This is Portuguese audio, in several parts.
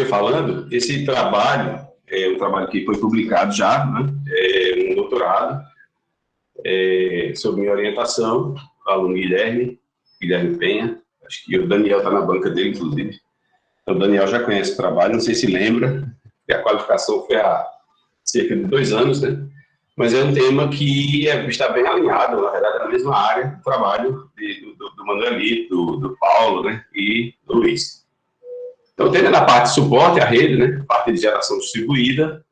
falando, esse trabalho é um trabalho que foi publicado já, né? Um doutorado, sob minha orientação, o aluno Guilherme Penha, acho que o Daniel está na banca dele, inclusive. Então, o Daniel já conhece o trabalho, não sei se lembra, que a qualificação foi há cerca de 2 anos, né? Mas é um tema que está bem alinhado, na verdade, na mesma área do trabalho do Manuelito, do Paulo, né? E do Luiz. Então, tendo na parte de suporte à rede, né? Parte de geração distribuída,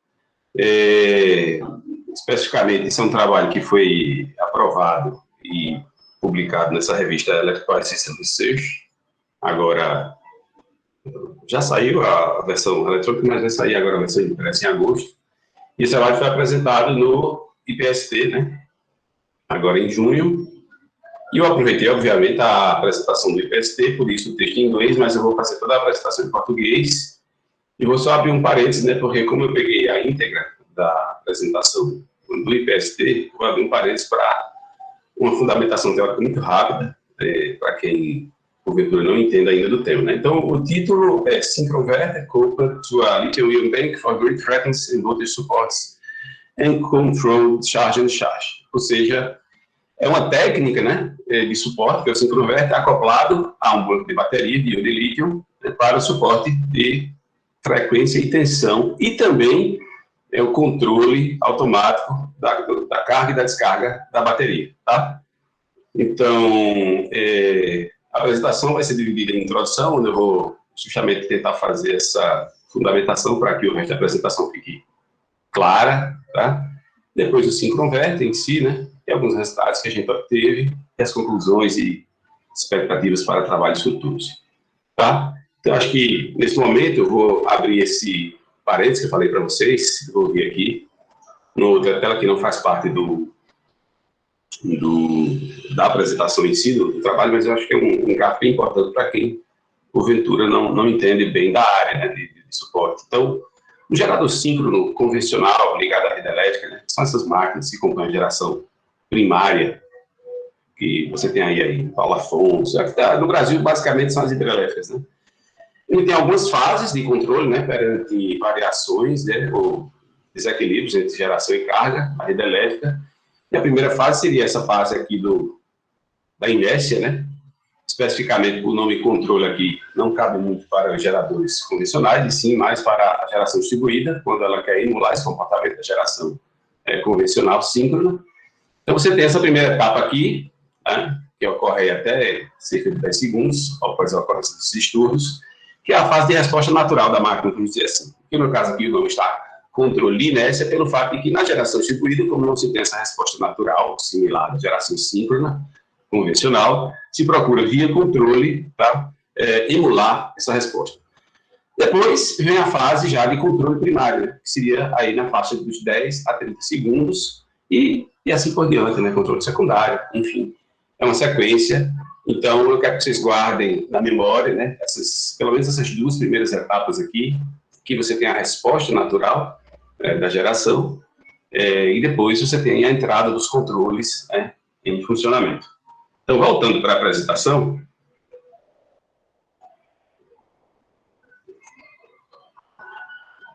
especificamente, esse é um trabalho que foi aprovado e publicado nessa revista Electrical System Research. Agora, já saiu a versão eletrônica, mas vai sair agora a versão impressa em agosto. E esse trabalho foi apresentado no IPST, né? Agora em junho. E eu aproveitei, obviamente, a apresentação do IPST, por isso o texto em inglês, mas eu vou fazer toda a apresentação em português. E vou só abrir um parênteses, né? Porque como eu peguei a íntegra da apresentação do IPST, vou abrir um parênteses para uma fundamentação teórica muito rápida, para quem, porventura, não entenda ainda do tema, né? Então, o título é Synchroinverter coupled to a lithium-ion bank for grid frequency and voltage supports and control charge and discharge. Ou seja, é uma técnica, né, de suporte, que é o synchroinverter acoplado a um banco de bateria de íon de lítio, né, para o suporte de frequência e tensão, e também o controle automático da carga e da descarga da bateria, tá? Então, a apresentação vai ser dividida em introdução, onde eu vou justamente tentar fazer essa fundamentação para que o resto da apresentação fique clara, tá? Depois o synchroinverter em si, né? E alguns resultados que a gente obteve, e as conclusões e expectativas para trabalhos futuros, tá? Então, acho que, nesse momento, eu vou abrir esse parênteses que eu falei para vocês, vou vir aqui, no outra tela que não faz parte da apresentação em si, do trabalho, mas eu acho que é um gráfico bem importante para quem, porventura, não entende bem da área, né, de suporte. Então, o gerador síncrono convencional, ligado à rede elétrica, né, são essas máquinas que compõem a geração primária, que você tem aí Paulo Afonso. No Brasil, basicamente, são as hidrelétricas, né? Ele tem algumas fases de controle, né, perante variações, né, ou desequilíbrios entre geração e carga, a rede elétrica. E a primeira fase seria essa fase aqui da inércia, né? Especificamente, o nome controle aqui não cabe muito para os geradores convencionais, e sim mais para a geração distribuída, quando ela quer emular esse comportamento da geração convencional síncrona. Então, você tem essa primeira etapa aqui, né, que ocorre até cerca de 10 segundos, após a ocorrência dos distúrbios, que é a fase de resposta natural da máquina, vamos dizer assim. Que no caso aqui, o nome está controle de inércia, pelo fato de que na geração distribuída, como não se tem essa resposta natural similar à geração síncrona, convencional, se procura via controle para emular essa resposta. Depois vem a fase já de controle primário, né, que seria aí na faixa dos 10 a 30 segundos, e assim por diante, né, controle secundário, enfim, é uma sequência. Então, eu quero que vocês guardem na memória, né, pelo menos essas 2 primeiras etapas aqui, que você tem a resposta natural da geração, e depois você tem a entrada dos controles, né, em funcionamento. Então, voltando para a apresentação,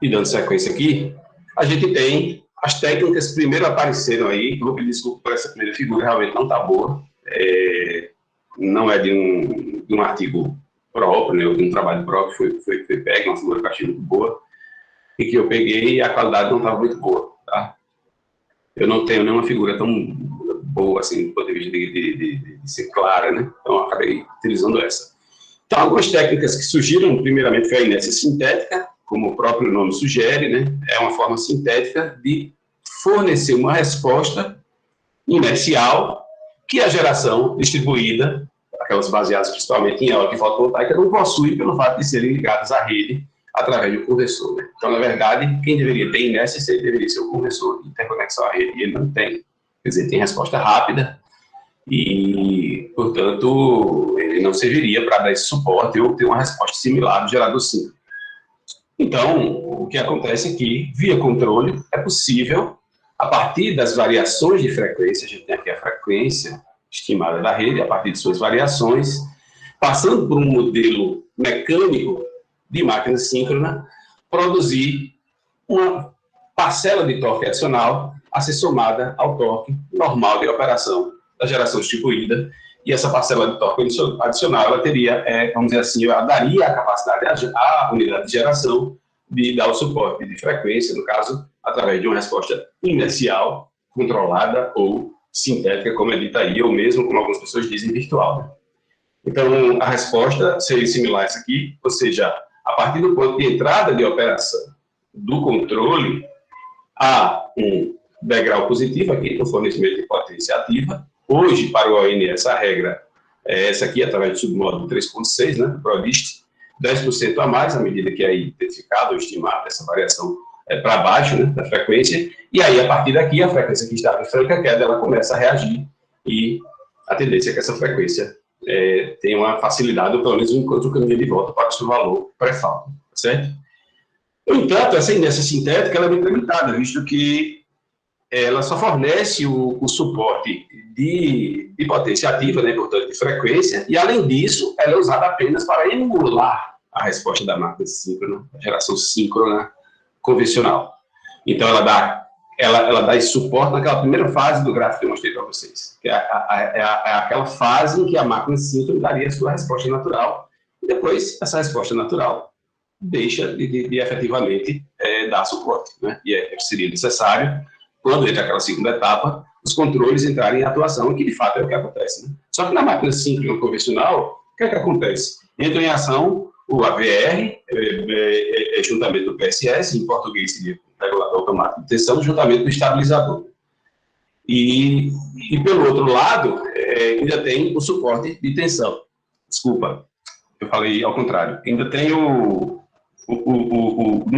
e dando sequência aqui, a gente tem as técnicas que primeiro apareceram aí. Vou pedir desculpa por essa primeira figura, realmente não está boa, não é de um artigo próprio, né, ou de um trabalho próprio, foi pego, uma figura que eu achei muito boa, e que eu peguei e a qualidade não estava muito boa, tá? Eu não tenho nenhuma figura tão boa, assim, do ponto de vista de ser clara, né? Então, eu acabei utilizando essa. Então, algumas técnicas que surgiram, primeiramente, foi a inércia sintética, como o próprio nome sugere, né? É uma forma sintética de fornecer uma resposta inercial que a geração distribuída, aquelas baseadas principalmente em eólica e fotovoltaica, não possui pelo fato de serem ligadas à rede através do conversor, né? Então, na verdade, quem deveria ter inércia deveria ser o conversor de interconexão à rede, e ele não tem. Quer dizer, tem resposta rápida e, portanto, ele não serviria para dar esse suporte ou ter uma resposta similar do gerador síncrono. Então, o que acontece é que, via controle, é possível, a partir das variações de frequência, a gente tem aqui a frequência estimada da rede, a partir de suas variações, passando por um modelo mecânico de máquina síncrona produzir uma parcela de torque adicional a ser somada ao torque normal de operação da geração distribuída, e essa parcela de torque adicional, ela teria, vamos dizer assim, ela daria a capacidade à unidade de geração de dar o suporte de frequência, no caso, através de uma resposta inercial, controlada ou sintética, como é dita aí, ou mesmo, como algumas pessoas dizem, virtual. Então, a resposta seria similar a essa aqui, ou seja, a partir do ponto de entrada de operação do controle, há um degrau positivo aqui, no fornecimento de potência ativa. Hoje, para o ON, essa regra é essa aqui, através do submódulo 3.6, né, do PRODIST, 10% a mais, à medida que é identificado ou estimado essa variação para baixo, né, da frequência, e aí, a partir daqui, a frequência que estava em franca queda, ela começa a reagir, e a tendência é que essa frequência tenha uma facilidade, ou pelo menos enquanto o caminho de volta para o seu valor pré-falta, certo? No entanto, essa inércia sintética ela é muito limitada, visto que ela só fornece o suporte de potência ativa, né, portanto, de frequência, e, além disso, ela é usada apenas para emular a resposta da máquina síncrona, a geração síncrona convencional. Então, ela dá esse suporte naquela primeira fase do gráfico que eu mostrei para vocês, que é aquela fase em que a máquina síncrona daria a sua resposta natural, e depois, essa resposta natural deixa de efetivamente dar suporte, né? E seria necessário, quando entra aquela segunda etapa, os controles entrarem em atuação, que de fato é o que acontece, né? Só que na máquina síncrona convencional, o que é que acontece? Entra em ação o AVR, juntamente do PSS, em português seria o regulador automático de tensão, juntamente do estabilizador. E pelo outro lado, ainda tem o suporte de tensão. Desculpa, eu falei ao contrário. Ainda tem no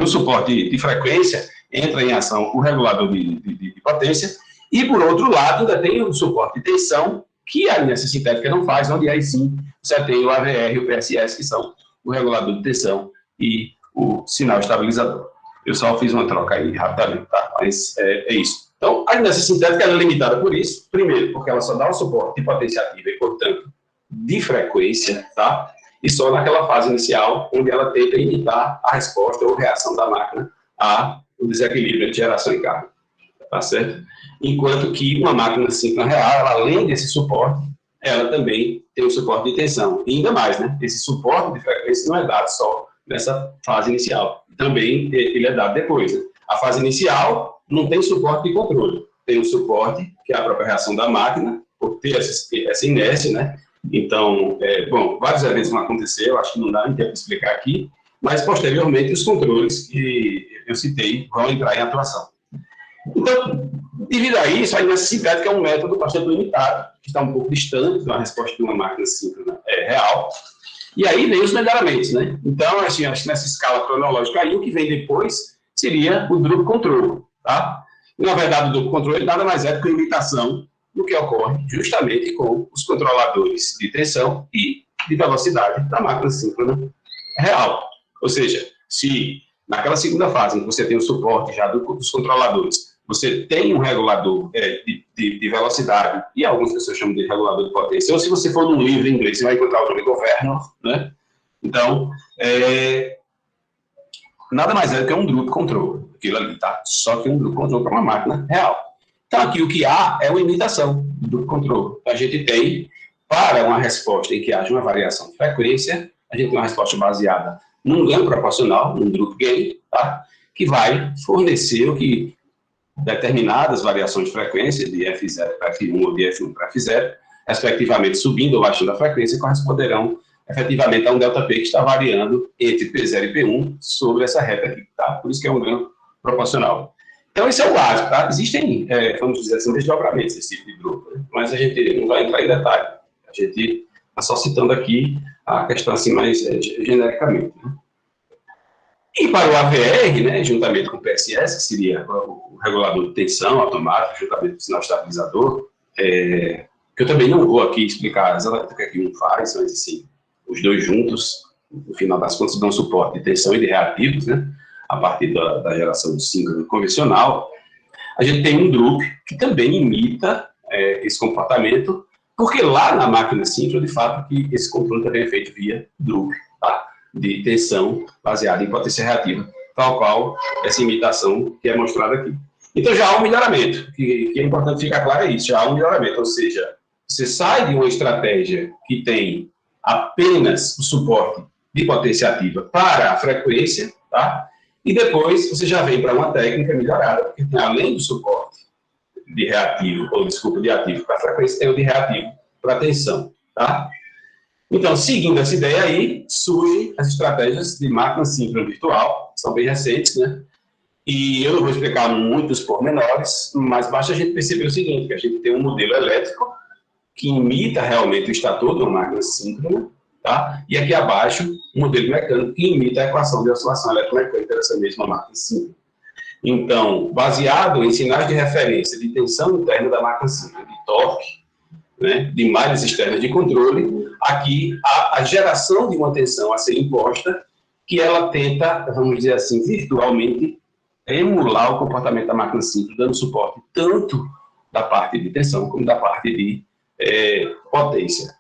suporte de frequência, entra em ação o regulador de potência, e, por outro lado, ainda tem o suporte de tensão, que a inércia sintética não faz, onde aí sim você tem o AVR e o PSS, que são o regulador de tensão e o sinal estabilizador. Eu só fiz uma troca aí rapidamente, tá? Mas é isso. Então, a inércia sintética é limitada por isso, primeiro, porque ela só dá o suporte de potência ativa e, portanto, de frequência, tá? E só naquela fase inicial, onde ela tenta imitar a resposta ou reação da máquina ao desequilíbrio de geração e carga, tá certo? Enquanto que uma máquina síncrona real, ela, além desse suporte, ela também tem o suporte de tensão. E ainda mais, né? Esse suporte de frequência não é dado só nessa fase inicial. Também ele é dado depois, né? A fase inicial não tem suporte de controle. Tem o suporte, que é a própria reação da máquina, por ter essa inércia, né? Então, bom, vários eventos vão acontecer, eu acho que não dá nem tempo de explicar aqui, mas, posteriormente, os controles que eu citei vão entrar em atuação. Então, devido a isso, a inércia sintética é um método bastante limitado, que está um pouco distante da resposta de uma máquina síncrona real. E aí vem os melhoramentos, né? Então, assim, acho que nessa escala cronológica aí, o que vem depois seria o Drup Control, tá? E, na verdade, o Drup Control nada mais é do que uma imitação do que ocorre justamente com os controladores de tensão e de velocidade da máquina síncrona real. Ou seja, se naquela segunda fase, em que você tem o suporte já dos controladores, você tem um regulador de velocidade, e algumas pessoas chamam de regulador de potência, ou se você for num livro em inglês, você vai encontrar o nome governor, né? Então, nada mais é do que um Drup Control, aquilo ali, tá? Só que um Drup Control para uma máquina real. Então, aqui o que há é uma imitação do controle. A gente tem, para uma resposta em que haja uma variação de frequência, a gente tem uma resposta baseada num ganho proporcional, num Drup Gain, tá? Que vai fornecer o que determinadas variações de frequência, de F0 para F1 ou de F1 para F0, respectivamente subindo ou baixando a frequência, corresponderão efetivamente a um ΔP que está variando entre P0 e P1 sobre essa reta aqui, tá? Por isso que é um ganho proporcional. Então, esse é o básico, tá? Existem, vamos dizer assim, desdobramentos desse tipo de grupo, né? Mas a gente não vai entrar em detalhe. A gente está só citando aqui a questão assim mais genericamente, né? E para o AVR, né, juntamente com o PSS, que seria o regulador de tensão automático, juntamente com o sinal estabilizador, que eu também não vou aqui explicar exatamente o que é que um faz, mas assim, os dois juntos, no final das contas, dão suporte de tensão e de reativos, né? A partir da geração de síncrono convencional, a gente tem um Drup que também imita esse comportamento, porque lá na máquina síncrona, de fato, que esse controle também é feito via Drup, tá? de tensão baseada em potência reativa, tal qual essa imitação que é mostrada aqui. Então já há um melhoramento, que é importante ficar claro é isso, já há um melhoramento, ou seja, você sai de uma estratégia que tem apenas o suporte de potência ativa para a frequência, tá? E depois você já vem para uma técnica melhorada, porque tem, além do suporte de reativo, ou desculpa, de ativo para a frequência, tem o de reativo para a tensão, tá? Então, seguindo essa ideia aí, surgem as estratégias de máquina síncrona virtual, que são bem recentes, né? E eu não vou explicar muitos pormenores, mas basta a gente perceber o seguinte, que a gente tem um modelo elétrico que imita realmente o estator de uma máquina síncrona, tá? E aqui abaixo, um modelo mecânico que imita a equação de oscilação eletromecânica dessa mesma máquina síncrona. Então, baseado em sinais de referência de tensão interna da máquina síncrona, de torque, né, de malhas externas de controle, aqui há a geração de uma tensão a ser imposta, que ela tenta, vamos dizer assim, virtualmente, emular o comportamento da máquina síncrona, dando suporte tanto da parte de tensão como da parte de potência.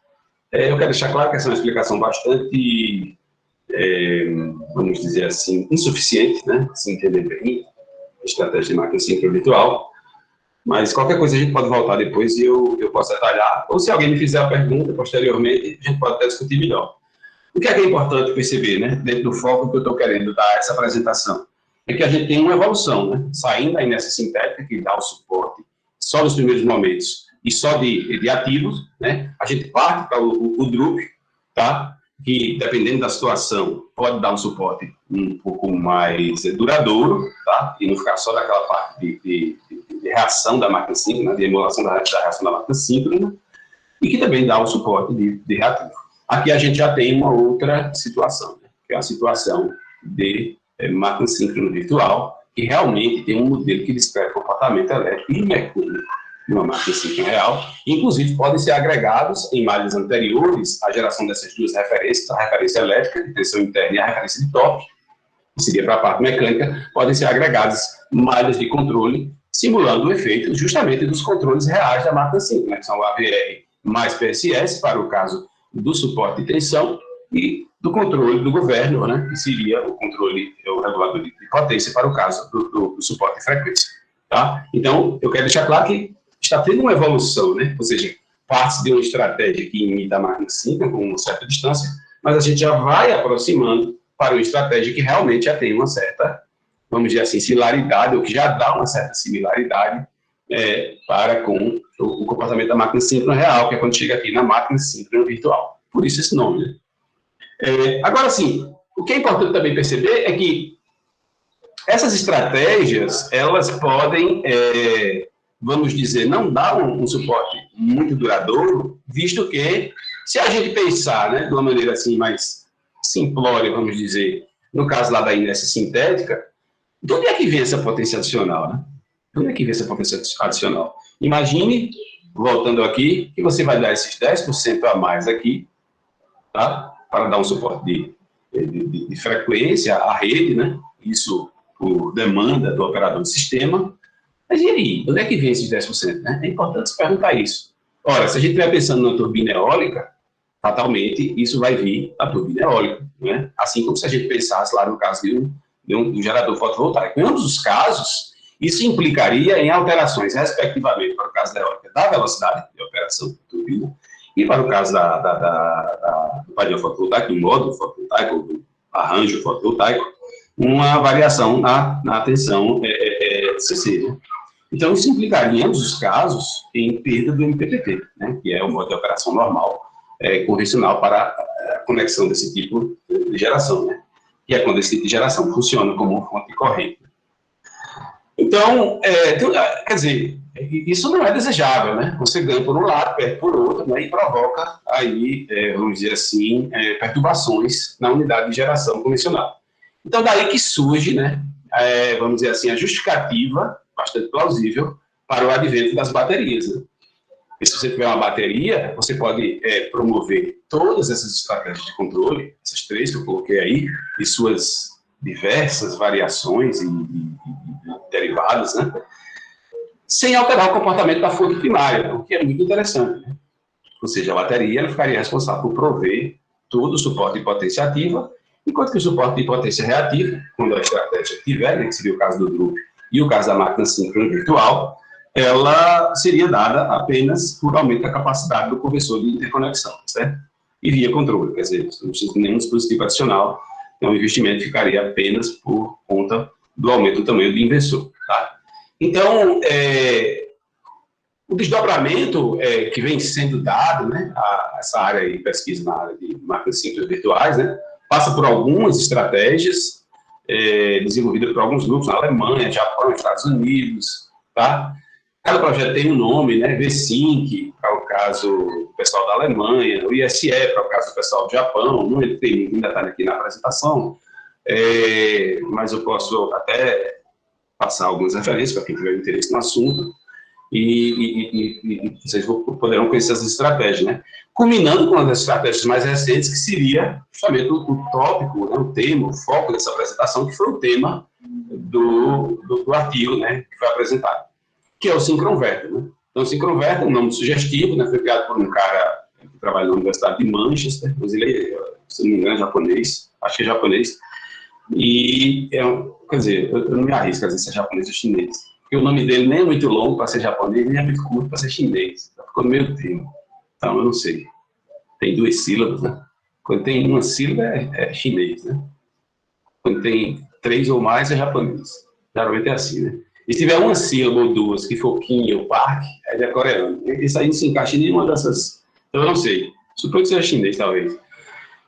Eu quero deixar claro que essa é uma explicação bastante, vamos dizer assim, insuficiente, né? Se entender bem, a estratégia de máquina síncrona virtual, mas qualquer coisa a gente pode voltar depois e eu posso detalhar, ou se alguém me fizer a pergunta posteriormente, a gente pode até discutir melhor. O que é importante perceber, né, dentro do foco que eu estou querendo dar essa apresentação? É que a gente tem uma evolução, né? Saindo da inércia sintética, que dá o suporte só nos primeiros momentos, e só de ativos, né? A gente parte para o Drup, tá? Que, dependendo da situação, pode dar um suporte um pouco mais duradouro, tá? E não ficar só daquela parte de reação da máquina síncrona, de emulação da reação da máquina síncrona, e que também dá o suporte de reativo. Aqui a gente já tem uma outra situação, né? Que é a situação de máquina síncrona virtual, que realmente tem um modelo que descreve o comportamento elétrico e mecânico de uma máquina síncrona real. Inclusive, podem ser agregados em malhas anteriores à geração dessas duas referências, a referência elétrica, de tensão interna, e a referência de torque, que seria para a parte mecânica, podem ser agregadas malhas de controle, simulando o efeito justamente dos controles reais da máquina síncrona, que são o AVR mais PSS, para o caso do suporte de tensão, e do controle do governo, né, que seria o controle, o regulador de potência, para o caso do suporte de frequência. Tá? Então, eu quero deixar claro que está tendo uma evolução, né? Ou seja, parte de uma estratégia que imita a máquina síncrona com uma certa distância, mas a gente já vai aproximando para uma estratégia que realmente já tem uma certa, vamos dizer assim, similaridade, ou que já dá uma certa similaridade para com o comportamento da máquina síncrona real, que é quando chega aqui na máquina síncrona virtual. Por isso esse nome, né? Agora, sim, o que é importante também perceber é que essas estratégias, elas podem, vamos dizer, não dar um suporte muito duradouro, visto que, se a gente pensar, né, de uma maneira assim mais simplória, vamos dizer, no caso lá da inércia sintética, de onde é que vem essa potência adicional, né? De onde é que vem essa potência adicional? Imagine, voltando aqui, que você vai dar esses 10% a mais aqui, tá? Para dar um suporte de frequência à rede, né? Isso por demanda do operador do sistema. Mas e aí? Onde é que vem esses 10%? Né? É importante se perguntar isso. Ora, se a gente estiver pensando na turbina eólica, fatalmente isso vai vir da turbina eólica, né? Assim como se a gente pensasse lá no caso de um gerador fotovoltaico. Em ambos os casos, isso implicaria em alterações, respectivamente, para o caso da eólica, da velocidade de operação da turbina, e para o caso do painel fotovoltaico, do módulo fotovoltaico, do arranjo fotovoltaico, uma variação na tensão CC. Né? Então, isso implicaria, em ambos os casos, em perda do MPPT, né? Que é o modo de operação normal, convencional para a conexão desse tipo de geração, né? Que é quando esse tipo de geração funciona como uma fonte de corrente. Então, quer dizer, isso não é desejável, né? Você ganha por um lado, perde por outro, né? E provoca aí, vamos dizer assim, perturbações na unidade de geração convencional. Então, daí que surge, né? Vamos dizer assim, a justificativa, bastante plausível, para o advento das baterias. Né? E se você tiver uma bateria, você pode promover todas essas estratégias de controle, essas três que eu coloquei aí, e suas diversas variações e derivadas, né? Sem alterar o comportamento da fonte primária, o que é muito interessante. Né? Ou seja, a bateria ela ficaria responsável por prover todo o suporte de potência ativa Enquanto que o suporte de potência reativa, quando a estratégia tiver, né, que seria o caso do Drup e o caso da máquina síncrona virtual, ela seria dada apenas por aumento da capacidade do conversor de interconexão, certo? E via controle, quer dizer, não precisa de nenhum dispositivo adicional, então o investimento ficaria apenas por conta do aumento do tamanho do inversor, tá? Então, o desdobramento que vem sendo dado, né, a essa área de pesquisa na área de máquinas síncronas virtuais, né, passa por algumas estratégias desenvolvidas por alguns grupos na Alemanha, Japão, Estados Unidos, tá? Cada projeto tem um nome, né? V-Sync, para o caso do pessoal da Alemanha, o ISE, para o caso do pessoal do Japão, não tem em detalhe aqui na apresentação, mas eu posso até passar algumas referências para quem tiver interesse no assunto, e vocês poderão conhecer essas estratégias, né? Culminando com uma das estratégias mais recentes, que seria justamente o tópico, né, o tema, o foco dessa apresentação, que foi o tema do artigo, né, que foi apresentado, que é o Synchronverter, né? Então, o Synchronverter, um nome sugestivo, né, foi criado por um cara que trabalha na Universidade de Manchester, brasileiro, se não me engano, japonês, acho que é japonês, e, quer dizer, eu não me arrisco a dizer se é japonês ou chinês, porque o nome dele nem é muito longo para ser japonês, nem é muito curto para ser chinês, então ficou no meio termo, então eu não sei, tem 2 sílabas, né? Quando tem uma sílaba é chinês, né? Quando tem 3 ou mais é japonês, geralmente é assim, né? E se tiver uma sílaba ou 2, que for Kim ou Park, aí é coreano. Isso aí não se encaixa em nenhuma dessas. Então, eu não sei. Suponho que seja chinês, talvez.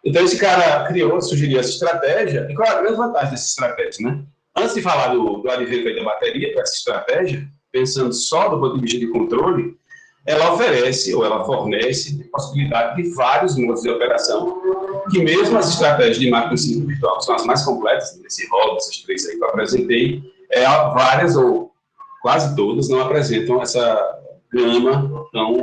Então, esse cara sugeriu essa estratégia. E qual é a grande vantagem dessa estratégia, né? Antes de falar do advento da bateria para essa estratégia, pensando só do ponto de vista de controle, ela oferece, ou ela fornece, a possibilidade de vários modos de operação, que mesmo as estratégias de máquina síncrona virtual, que são as mais completas, nesse rol dessas 3 aí que eu apresentei, várias ou quase todas não apresentam essa gama tão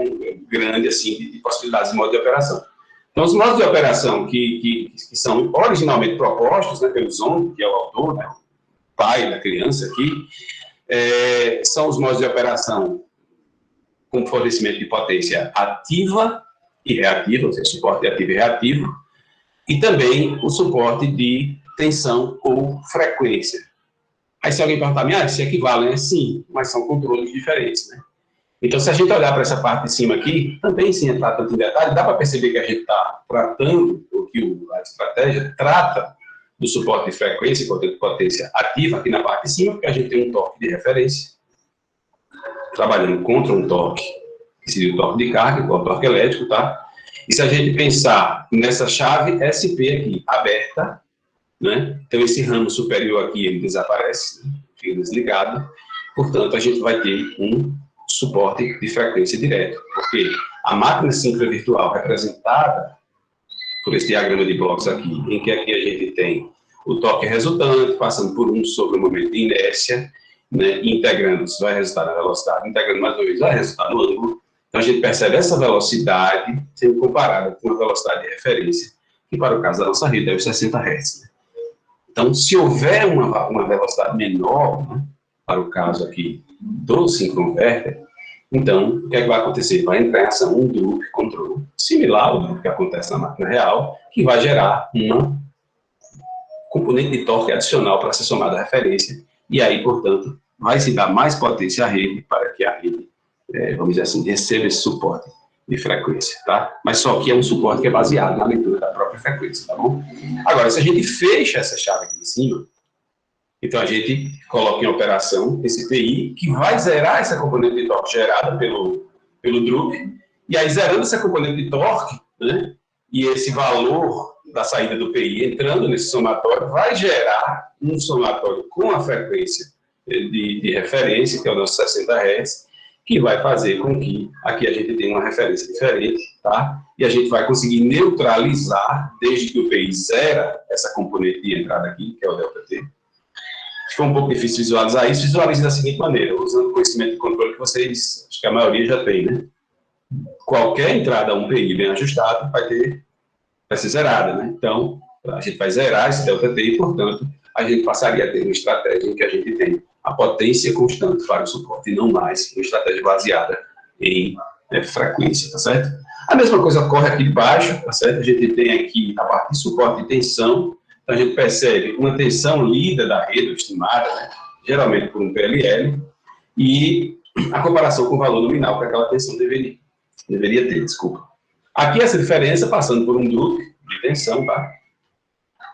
grande assim de possibilidades de modo de operação. Então, os modos de operação que são originalmente propostos, né, pelo Zong, que é o autor, né, o pai da criança aqui, são os modos de operação com fornecimento de potência ativa e reativa, ou seja, suporte ativo e reativo, e também o suporte de tensão ou frequência. Aí se alguém perguntar, se equivalem, né? Sim, mas são controles diferentes, né? Então, se a gente olhar para essa parte de cima aqui, também sem entrar tanto em detalhe, dá para perceber que a gente está tratando, ou que a estratégia trata do suporte de frequência e de potência ativa aqui na parte de cima, porque a gente tem um torque de referência, trabalhando contra um torque, que seria o torque de carga, que é o torque elétrico, tá? E se a gente pensar nessa chave SP aqui, aberta, né? Então, esse ramo superior aqui, ele desaparece, né? Fica desligado. Portanto, a gente vai ter um suporte de frequência direto, porque a máquina síncrona virtual representada por esse diagrama de blocos aqui, em que aqui a gente tem o torque resultante, passando por um sobre o momento de inércia, né? Integrando, isso vai resultar na velocidade, integrando mais uma vez, vai resultar no ângulo. Então, a gente percebe essa velocidade sendo comparada com a velocidade de referência, que para o caso da nossa rede é os 60 Hz, né? Então, se houver uma velocidade menor, né, para o caso aqui do Synchronverter, então, o que é que vai acontecer? Vai entrar em ação um Drup controle, similar ao que acontece na máquina real, que vai gerar uma componente de torque adicional para ser somada à referência, e aí, portanto, vai se dar mais potência à rede para que a rede, vamos dizer assim, receba esse suporte de frequência, tá? Mas só que é um suporte que é baseado na leitura da própria frequência, tá bom? Agora, se a gente fecha essa chave aqui em cima, então a gente coloca em operação esse PI, que vai zerar essa componente de torque gerada pelo Drup, e aí zerando essa componente de torque, né, e esse valor da saída do PI entrando nesse somatório, vai gerar um somatório com a frequência de referência, que é o nosso 60 Hz, que vai fazer com que aqui a gente tenha uma referência diferente, tá? E a gente vai conseguir neutralizar, desde que o PI zera essa componente de entrada aqui, que é o ΔT. Ficou um pouco difícil visualizar isso, visualize da seguinte maneira, usando o conhecimento de controle que vocês, acho que a maioria já tem, né? Qualquer entrada a um PI bem ajustado vai ser zerada, né? Então, a gente vai zerar esse ΔT e, portanto, a gente passaria a ter uma estratégia em que a gente tem a potência constante para o suporte e não mais uma estratégia baseada em frequência, tá certo? A mesma coisa ocorre aqui de baixo, tá certo? A gente tem aqui a parte de suporte e tensão, Então, a gente percebe uma tensão lida da rede, estimada, né, geralmente por um PLL, e a comparação com o valor nominal que aquela tensão deveria ter, desculpa. Aqui essa diferença passando por um loop de tensão, tá?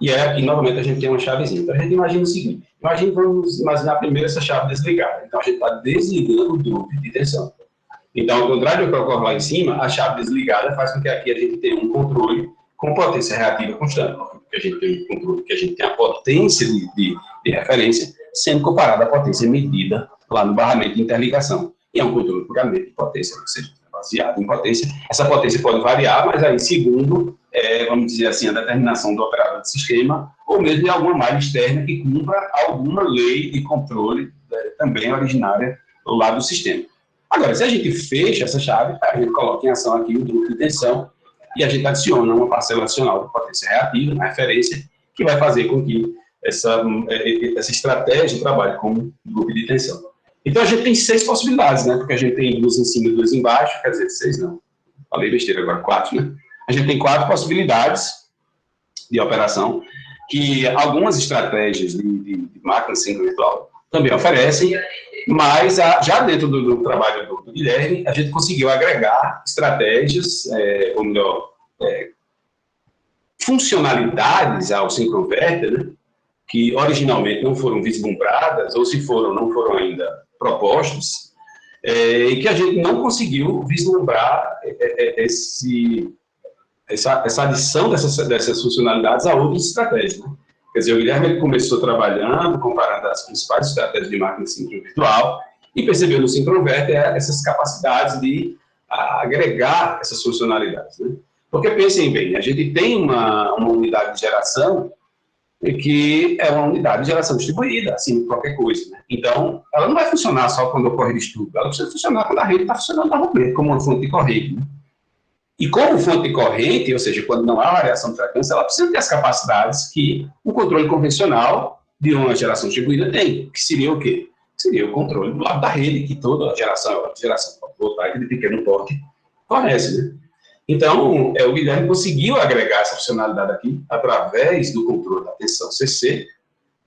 E aqui, novamente, a gente tem uma chavezinha. Então, a gente imagina o seguinte, vamos imaginar primeiro essa chave desligada. Então, a gente está desligando o loop de tensão. Então, ao contrário do que ocorre lá em cima, a chave desligada faz com que aqui a gente tenha um controle com potência reativa constante. Porque a gente tem um controle, que a gente tem a potência de referência sendo comparada à potência medida lá no barramento de interligação. E é um controle puramente de potência, ou seja, baseado em potência. Essa potência pode variar, mas aí, segundo, vamos dizer assim, a determinação do operador de sistema, ou mesmo de alguma malha externa que cumpra alguma lei de controle também originária do lado do sistema. Agora, se a gente fecha essa chave, a gente coloca em ação aqui o grupo de tensão e a gente adiciona uma parcela adicional de potência reativa, uma referência, que vai fazer com que essa estratégia trabalhe como grupo de tensão. Então, a gente tem 6 possibilidades, né? Porque a gente tem 2 em cima e 2 embaixo, quer dizer, 6 não. Falei besteira agora, 4, né? A gente tem 4 possibilidades de operação que algumas estratégias de máquina síncrona virtual também oferecem, mas já dentro do trabalho do Guilherme, a gente conseguiu agregar estratégias, ou melhor, funcionalidades ao SyncroVerter, né? Que originalmente não foram vislumbradas, ou se foram, não foram ainda propostos, e que a gente não conseguiu vislumbrar essa adição dessas funcionalidades a outras estratégias. Né? Quer dizer, o Guilherme ele começou trabalhando, comparando as principais estratégias de máquina síncrona virtual, e percebeu no SyncroVerter essas capacidades de agregar essas funcionalidades. Né? Porque, pensem bem, a gente tem uma unidade de geração que é uma unidade de geração distribuída, assim, qualquer coisa. Né? Então, ela não vai funcionar só quando ocorre distúrbio, ela precisa funcionar quando a rede está funcionando normalmente, como uma fonte de corrente. Né? E como fonte de corrente, ou seja, quando não há variação de frequência, ela precisa ter as capacidades que um controle convencional de uma geração distribuída tem, que seria o quê? Seria o controle do lado da rede, que toda geração fotovoltaica de pequeno porte fornece. Né? Então, o Guilherme conseguiu agregar essa funcionalidade aqui através do controle da tensão CC,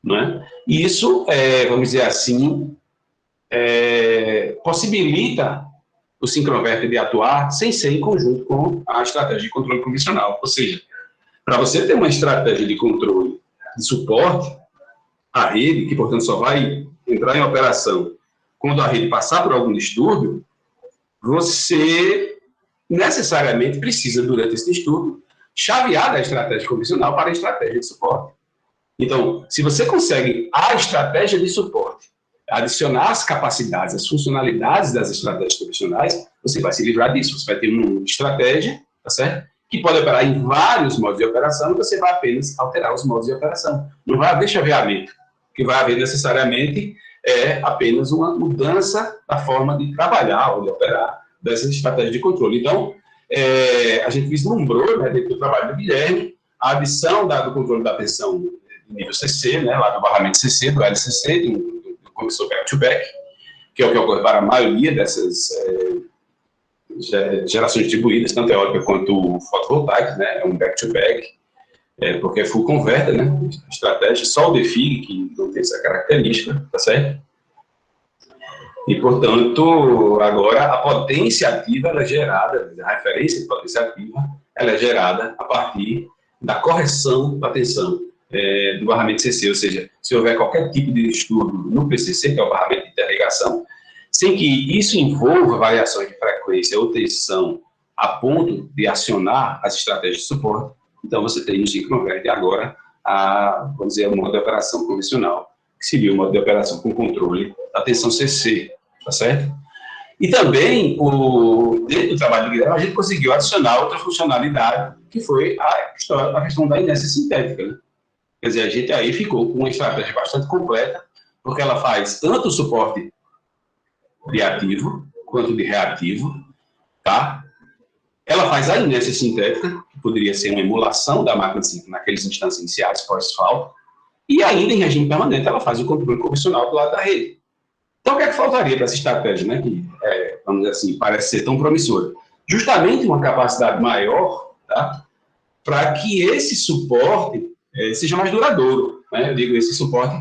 né? E isso, vamos dizer assim, possibilita o SyncroVerter de atuar sem ser em conjunto com a estratégia de controle convencional. Ou seja, para você ter uma estratégia de controle de suporte à rede, que, portanto, só vai entrar em operação quando a rede passar por algum distúrbio, você necessariamente precisa, durante esse distúrbio, chavear da estratégia convencional para a estratégia de suporte. Então, se você consegue a estratégia de suporte, adicionar as capacidades, as funcionalidades das estratégias convencionais, você vai se livrar disso. Você vai ter uma estratégia, tá certo? Que pode operar em vários modos de operação e você vai apenas alterar os modos de operação. Não vai haver chaveamento. O que vai haver necessariamente é apenas uma mudança da forma de trabalhar ou de operar dessas estratégias de controle. Então, a gente vislumbrou, né, dentro do trabalho do Guilherme, a adição do controle da tensão de nível CC, né, lá do barramento CC, do LCC, do conversor back-to-back, que é o que ocorre para a maioria dessas gerações distribuídas, tanto eólica quanto fotovoltaica, né, é um back-to-back, porque é full converter, né, estratégia, só o DFIG, que não tem essa característica, tá certo? E, portanto, agora a potência ativa ela é gerada, a referência de potência ativa, ela é gerada a partir da correção da tensão do barramento CC, ou seja, se houver qualquer tipo de distúrbio no PCC, que é o barramento de interligação, sem que isso envolva variações de frequência ou tensão a ponto de acionar as estratégias de suporte, então você tem no SyncroVerter agora vamos dizer, o modo de operação convencional, que seria o modo de operação com controle da tensão CC, tá certo? E também, dentro do trabalho do Guilherme, a gente conseguiu adicionar outra funcionalidade, que foi a questão da inércia sintética. Né? Quer dizer, a gente aí ficou com uma estratégia bastante completa, porque ela faz tanto o suporte de ativo, quanto de reativo, tá? Ela faz a inércia sintética, que poderia ser uma emulação da máquina síncrona naqueles instantes iniciais, pós-falta, e ainda em regime permanente ela faz o controle convencional do lado da rede. Então, o que é que faltaria para essa estratégia, né, que, vamos dizer assim, parece ser tão promissora? Justamente uma capacidade maior, tá, para que esse suporte seja mais duradouro, né? Eu digo, esse suporte.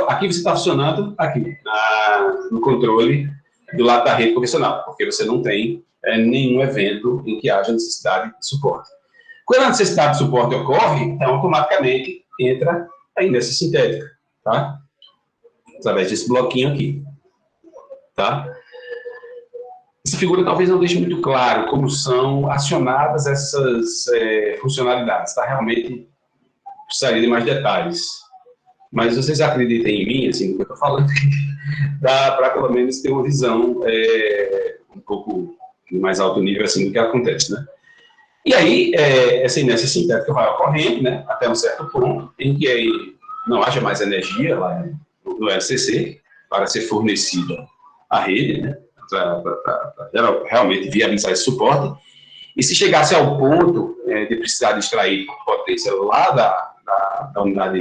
Aqui você está funcionando aqui, no controle do lado da rede convencional, porque você não tem nenhum evento em que haja necessidade de suporte. Quando a necessidade de suporte ocorre, então automaticamente entra a inércia sintética, tá? Através desse bloquinho aqui, tá? Essa figura talvez não deixe muito claro como são acionadas essas funcionalidades, tá? Realmente precisaria de mais detalhes. Mas vocês acreditem em mim, assim, no que eu estou falando, dá para pelo menos ter uma visão um pouco de mais alto nível, assim, do que acontece, né? E aí, essa inércia sintética vai ocorrendo, né, até um certo ponto, em que aí não haja mais energia lá no LCC para ser fornecida à rede, né, para realmente viabilizar esse suporte. E se chegasse ao ponto de precisar de extrair potência lá da unidade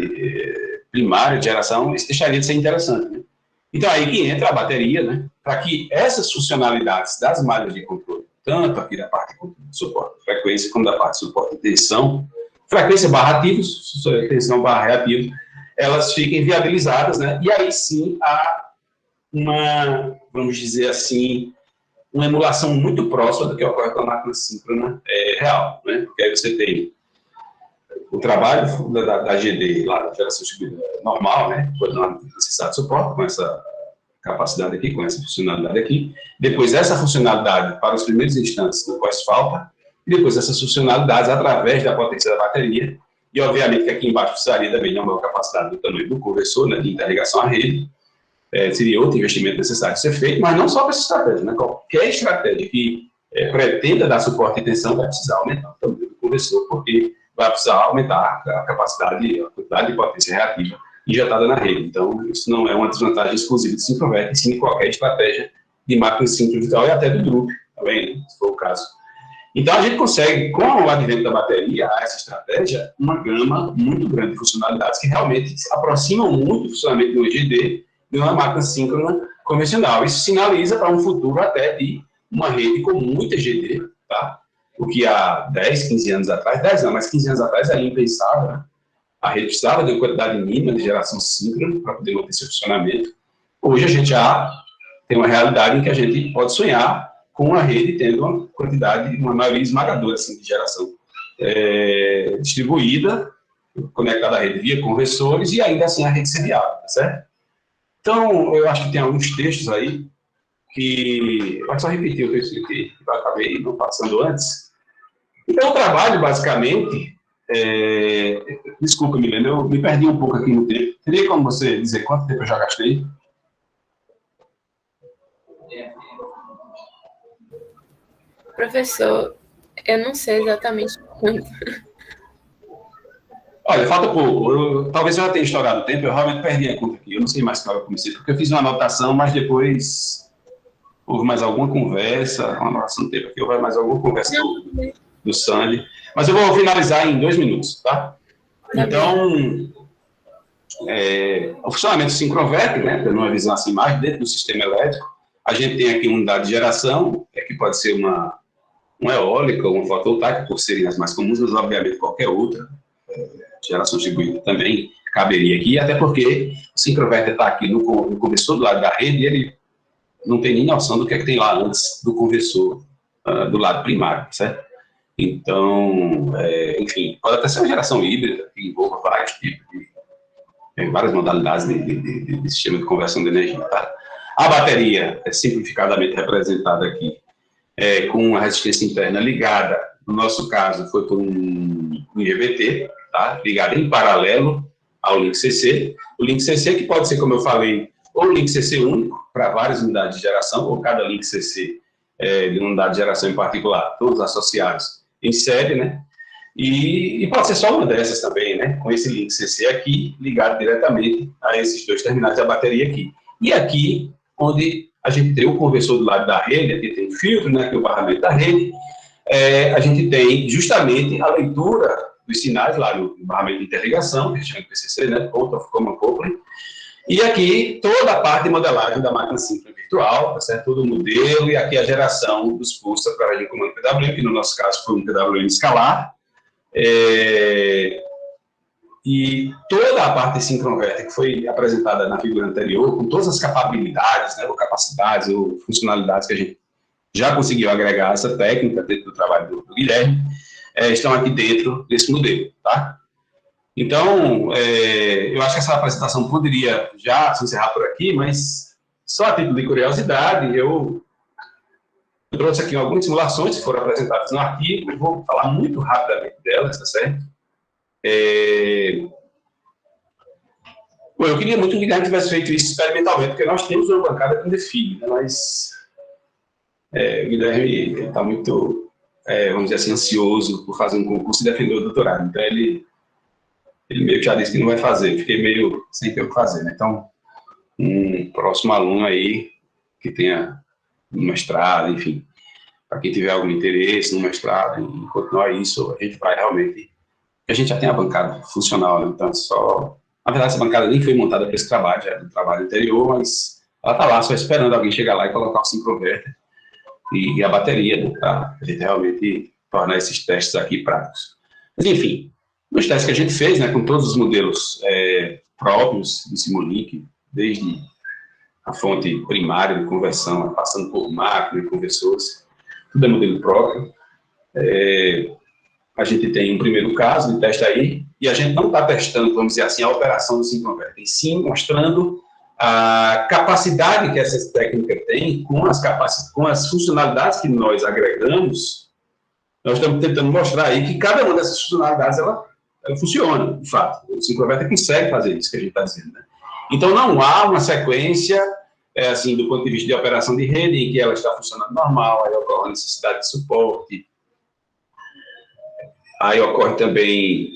primária de geração, isso deixaria de ser interessante, né? Então, aí que entra a bateria, né, para que essas funcionalidades das malhas de controle, tanto aqui da parte de suporte de frequência, como da parte de suporte de tensão, frequência barra ativos, tensão barra reativos, elas fiquem viabilizadas, né, e aí sim há uma, vamos dizer assim, uma emulação muito próxima do que ocorre com a máquina síncrona real, né, porque aí você tem o trabalho da GD, lá da geração distribuída normal, né, quando não há necessidade de suporte, com essa capacidade aqui, com essa funcionalidade aqui, depois essa funcionalidade para os primeiros instantes no pós-falta, e depois essas funcionalidades através da potência da bateria, e obviamente que aqui embaixo precisaria também de uma maior capacidade do tamanho do conversor, né, de interligação à rede, seria outro investimento necessário de ser feito, mas não só para essa estratégia, né, qualquer estratégia que pretenda dar suporte e tensão vai precisar aumentar o tamanho do conversor, porque vai precisar aumentar a capacidade, a quantidade de potência reativa injetada na rede. Então, isso não é uma desvantagem exclusiva de Syncrovert, sim de qualquer estratégia de máquina síncrona virtual e até do grupo, também, né, se for o caso. Então, a gente consegue, com o advento da bateria, essa estratégia, uma gama muito grande de funcionalidades que realmente se aproximam muito do funcionamento do EGD de uma máquina síncrona convencional. Isso sinaliza para um futuro até de uma rede com muita EGD, tá? O que há 10, 15 anos atrás, 10 não, mas 15 anos atrás era impensável, né? A rede precisava de uma quantidade mínima de geração síncrona para poder manter seu funcionamento. Hoje a gente já tem uma realidade em que a gente pode sonhar com a rede tendo uma quantidade, uma maioria esmagadora assim, de geração distribuída, conectada à rede via conversores e ainda assim a rede ser viável, tá certo? Então, eu acho que tem alguns textos aí que... Pode só repetir o texto que eu acabei não passando antes. Então, o trabalho, basicamente... Desculpa, Milena, eu me perdi um pouco aqui no tempo. Teria como você dizer quanto tempo eu já gastei? Professor, eu não sei exatamente quanto. Olha, falta pouco. Talvez eu já tenha estourado o tempo, eu realmente perdi a conta aqui. Eu não sei mais que hora eu comecei, porque eu fiz uma anotação, mas depois houve mais alguma conversa, uma anotação do tempo aqui, houve mais alguma conversa do Sandy. Mas eu vou finalizar em 2 minutos, tá? Então, o funcionamento do Syncrovert, né, tendo uma visão assim mais dentro do sistema elétrico, a gente tem aqui uma unidade de geração, que pode ser uma eólica ou uma fotovoltaica, por serem as mais comuns, mas obviamente qualquer outra geração distribuída também caberia aqui, até porque o Syncrovert está aqui no conversor do lado da rede e ele não tem nem noção do que é que tem lá antes do conversor do lado primário, certo? Então, enfim, pode até ser uma geração híbrida, que envolva vários tipos várias modalidades de sistema de conversão de energia, tá? A bateria é simplificadamente representada aqui com a resistência interna ligada, no nosso caso, foi por um IGBT, tá? Ligado em paralelo ao link CC. O link CC que pode ser, como eu falei, ou link CC único, para várias unidades de geração, ou cada link CC de uma unidade de geração em particular, todos associados em série, né? E pode ser só uma dessas também, né? Com esse link CC aqui, ligado diretamente a esses 2 terminais da bateria aqui. E aqui, onde a gente tem o conversor do lado da rede, aqui tem o filtro, né? Aqui o barramento da rede, a gente tem justamente a leitura dos sinais lá no barramento de interligação, que a gente chama de PCC, né? Point of Common Coupling. E aqui toda a parte de modelagem da máquina síncrona virtual, tá certo? Todo o modelo, e aqui a geração dos pulsos através de um comando PWM, que no nosso caso foi um PWM escalar. E toda a parte de sincroconverter que foi apresentada na figura anterior, com todas as capabilidades, né, ou capacidades, ou funcionalidades que a gente já conseguiu agregar essa técnica dentro do trabalho do Guilherme, estão aqui dentro desse modelo, tá? Então, eu acho que essa apresentação poderia já se encerrar por aqui, mas só a título de curiosidade, eu trouxe aqui algumas simulações que foram apresentadas no artigo, eu vou falar muito rapidamente delas, tá certo? Bom, eu queria muito que o Guilherme tivesse feito isso experimentalmente, porque nós temos uma bancada com define, né? Mas o Guilherme está muito, vamos dizer assim, ansioso por fazer um concurso e defender o doutorado. Então, ele meio que já disse que não vai fazer. Fiquei meio sem ter o que fazer, né? Então, um próximo aluno aí que tenha um mestrado, enfim, para quem tiver algum interesse no mestrado em continuar isso, a gente vai realmente... A gente já tem a bancada funcional, né? Então, na verdade, essa bancada nem foi montada para esse trabalho, já é do trabalho anterior, mas ela está lá só esperando alguém chegar lá e colocar o sincroconverter e a bateria, né, para a gente realmente tornar esses testes aqui práticos. Mas, enfim, nos testes que a gente fez, né, com todos os modelos próprios do Simulink, desde a fonte primária de conversão, passando por máquina e conversores, tudo é modelo próprio. A gente tem um primeiro caso de teste aí, e a gente não está testando, vamos dizer assim, a operação do sincroconverter, e sim mostrando a capacidade que essa técnica tem com as funcionalidades que nós agregamos. Nós estamos tentando mostrar aí que cada uma dessas funcionalidades ela funciona, de fato. O sincroconverter consegue fazer isso que a gente está dizendo, né? Então, não há uma sequência, assim, do ponto de vista de operação de rede, em que ela está funcionando normal, aí ocorre a necessidade de suporte, aí ocorre também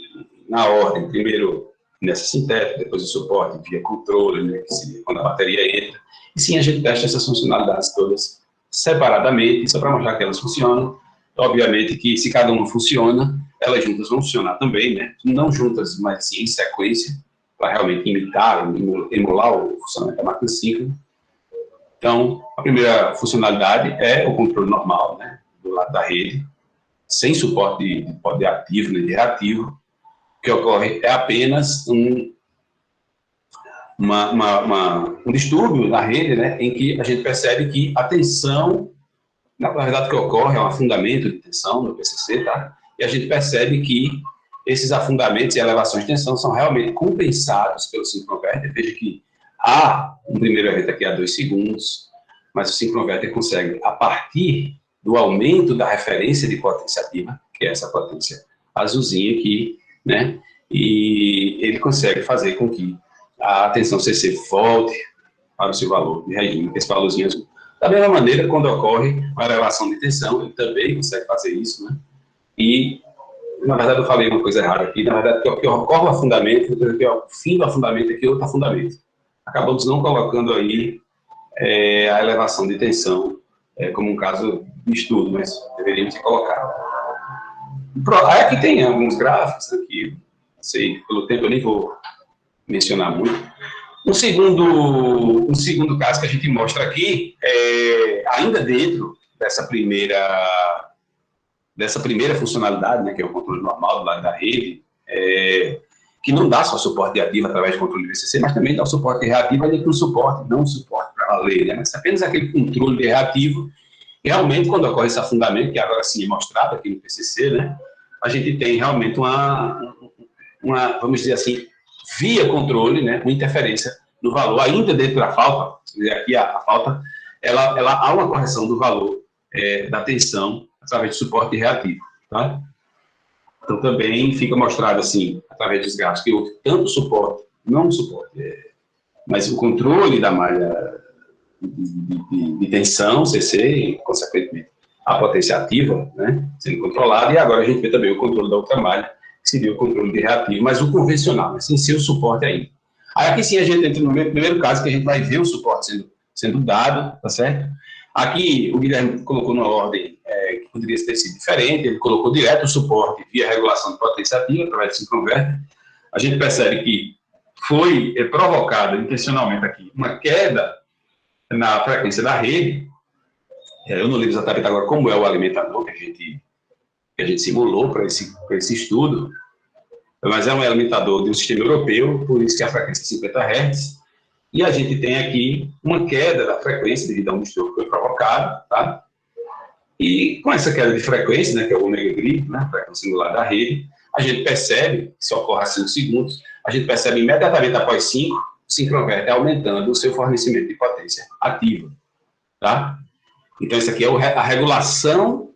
na ordem, primeiro nessa sintética, depois o suporte via controle, né, quando a bateria entra. E sim, a gente testa essas funcionalidades todas separadamente, só para mostrar que elas funcionam. Obviamente que se cada uma funciona, elas juntas vão funcionar também, né? Não juntas, mas sim em sequência, para realmente imitar, emular o funcionamento da máquina síncrona. Então, a primeira funcionalidade é o controle normal, né, do lado da rede, sem suporte de poder ativo nem de reativo. O que ocorre é apenas um distúrbio na rede, né, em que a gente percebe que a tensão, na verdade, o que ocorre é um afundamento de tensão no PCC, tá? E a gente percebe que esses afundamentos e elevações de tensão são realmente compensados pelo sincroconverter. Veja que há um primeiro evento aqui a 2 segundos, mas o sincroconverter consegue, a partir do aumento da referência de potência ativa, que é essa potência azulzinha aqui, né? E ele consegue fazer com que a tensão CC volte para o seu valor de regime, esse valorzinho azul. Da mesma maneira, quando ocorre uma elevação de tensão, ele também consegue fazer isso, né? E, na verdade, eu falei uma coisa errada aqui. Na verdade, o que ocorre o afundamento, que é o fim do afundamento aqui, outro afundamento. Acabamos não colocando aí a elevação de tensão como um caso de estudo, mas deveríamos ter colocado. Aí aqui tem alguns gráficos, né, que, sei, pelo tempo eu nem vou mencionar muito. Um segundo caso que a gente mostra aqui, ainda dentro dessa primeira funcionalidade, né, que é o controle normal do lado da rede, que não dá só suporte ativo através do controle de VCC, mas também dá o suporte reativo, ainda que um suporte, não um suporte para valer, né, mas apenas aquele controle de reativo. Realmente, quando ocorre esse afundamento, que agora sim é mostrado aqui no PCC, né, a gente tem realmente uma, vamos dizer assim, via controle, né, uma interferência no valor, ainda dentro da falta. Aqui a falta, ela há uma correção do valor da tensão através de suporte reativo, tá? Então, também fica mostrado, assim, através dos gráficos, que houve tanto suporte, não suporte, mas o controle da malha de tensão, CC, e, consequentemente, a potência ativa, né, sendo controlada, e agora a gente vê também o controle da outra malha, que seria o controle de reativo, mas o convencional, né, sem ser o suporte ainda. Aí aqui sim a gente entra no primeiro caso, que a gente vai ver o suporte sendo dado, tá certo? Aqui o Guilherme colocou numa ordem que poderia ter sido diferente, ele colocou direto o suporte via regulação de potência ativa, através do sincroconverter. A gente percebe que foi provocada intencionalmente aqui uma queda na frequência da rede. Eu não lembro exatamente agora como é o alimentador que a gente simulou para esse estudo, mas é um alimentador de um sistema europeu, por isso que a frequência é 50 Hz, e a gente tem aqui uma queda da frequência devido a um distúrbio que foi provocado, tá? E com essa queda de frequência, né, que é o ômega grid, né, a frequência singular da rede, a gente percebe, que se ocorre a 5 segundos, a gente percebe imediatamente após 5, o sincroverte aumentando o seu fornecimento de potência ativa, tá? Então, isso aqui é a regulação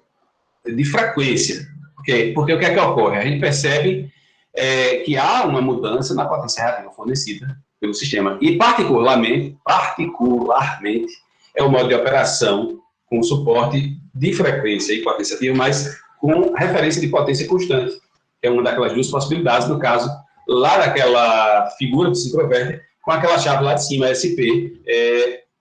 de frequência. Porque o que é que ocorre? A gente percebe que há uma mudança na potência reativa fornecida pelo sistema. E, particularmente, é o modo de operação com suporte de frequência e potência ativa, mas com referência de potência constante, que é uma daquelas duas possibilidades, no caso, lá daquela figura do sincroverte, com aquela chave lá de cima, SP,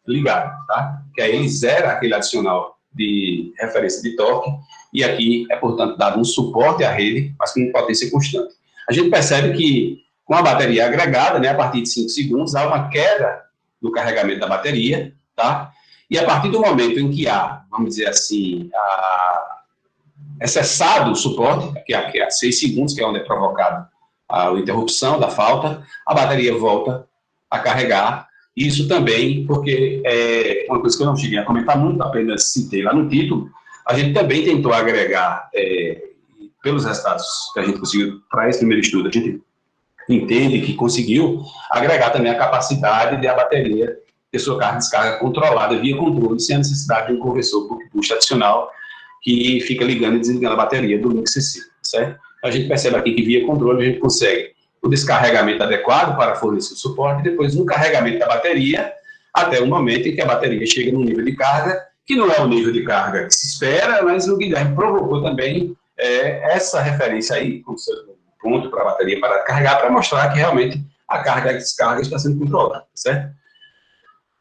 ligada, tá? Que aí ele zera aquele adicional de referência de torque, e aqui é, portanto, dado um suporte à rede, mas com potência constante. A gente percebe que, com a bateria agregada, né, a partir de 5 segundos, há uma queda do carregamento da bateria, tá? E a partir do momento em que há, vamos dizer assim, é cessado o suporte, que é 6 segundos, que é onde é provocado a interrupção da falta, a bateria volta a carregar. Isso também, porque uma coisa que eu não cheguei a comentar muito, apenas citei lá no título, a gente também tentou agregar, pelos resultados que a gente conseguiu para esse primeiro estudo, a gente entende que conseguiu agregar também a capacidade de a bateria ter sua carga e descarga controlada via controle, sem a necessidade de um conversor boost adicional que fica ligando e desligando a bateria do link CC, certo? A gente percebe aqui que via controle a gente consegue o descarregamento adequado para fornecer o suporte, e depois no carregamento da bateria, até o momento em que a bateria chega num nível de carga, que não é o nível de carga que se espera, mas o Guilherme provocou também essa referência aí, como ponto para a bateria para carregar, para mostrar que realmente a carga e a descarga está sendo controlada, certo?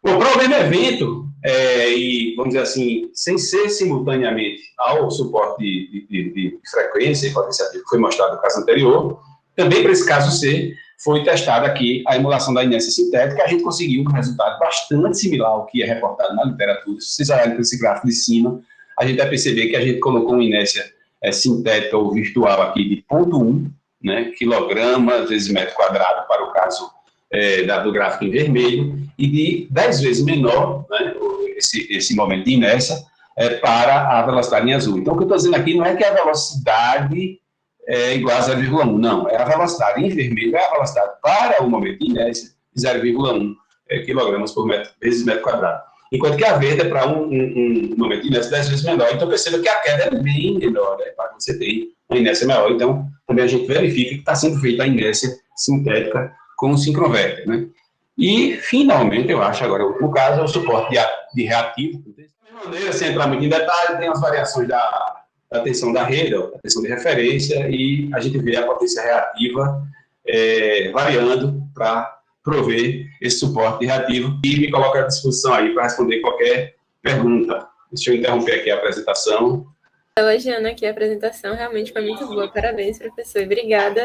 O problema evento, e vamos dizer assim, sem ser simultaneamente ao suporte de frequência e potência ativa que foi mostrado no caso anterior, também para esse caso C, foi testada aqui a emulação da inércia sintética, a gente conseguiu um resultado bastante similar ao que é reportado na literatura. Se vocês olharem para esse gráfico de cima, a gente vai perceber que a gente colocou uma inércia sintética ou virtual aqui de 0,1, né, quilograma vezes metro quadrado, para o caso do gráfico em vermelho, e de 10 vezes menor, né, esse momento de inércia, para a velocidade em azul. Então, o que eu estou dizendo aqui não é que a velocidade é igual a 0,1, não. É a velocidade em vermelho, é a velocidade para o momento de inércia, de 0,1 kg por metro, vezes metro quadrado. Enquanto que a verde é para um momento de inércia 10 vezes menor. Então, perceba que a queda é bem menor, né, para você ter uma inércia maior. Então, também a gente verifica que está sendo feita a inércia sintética com o sincroverte, né? E, finalmente, eu acho, agora, o último caso é o suporte de reativo. De maneira, sem entrar muito em detalhe, tem as variações da tensão da rede, a tensão de referência, e a gente vê a potência reativa variando para prover esse suporte reativo, e me coloco à disposição aí para responder qualquer pergunta. Deixa eu interromper aqui a apresentação. Elogiando aqui a apresentação, realmente foi muito boa. Parabéns, professor. Obrigada.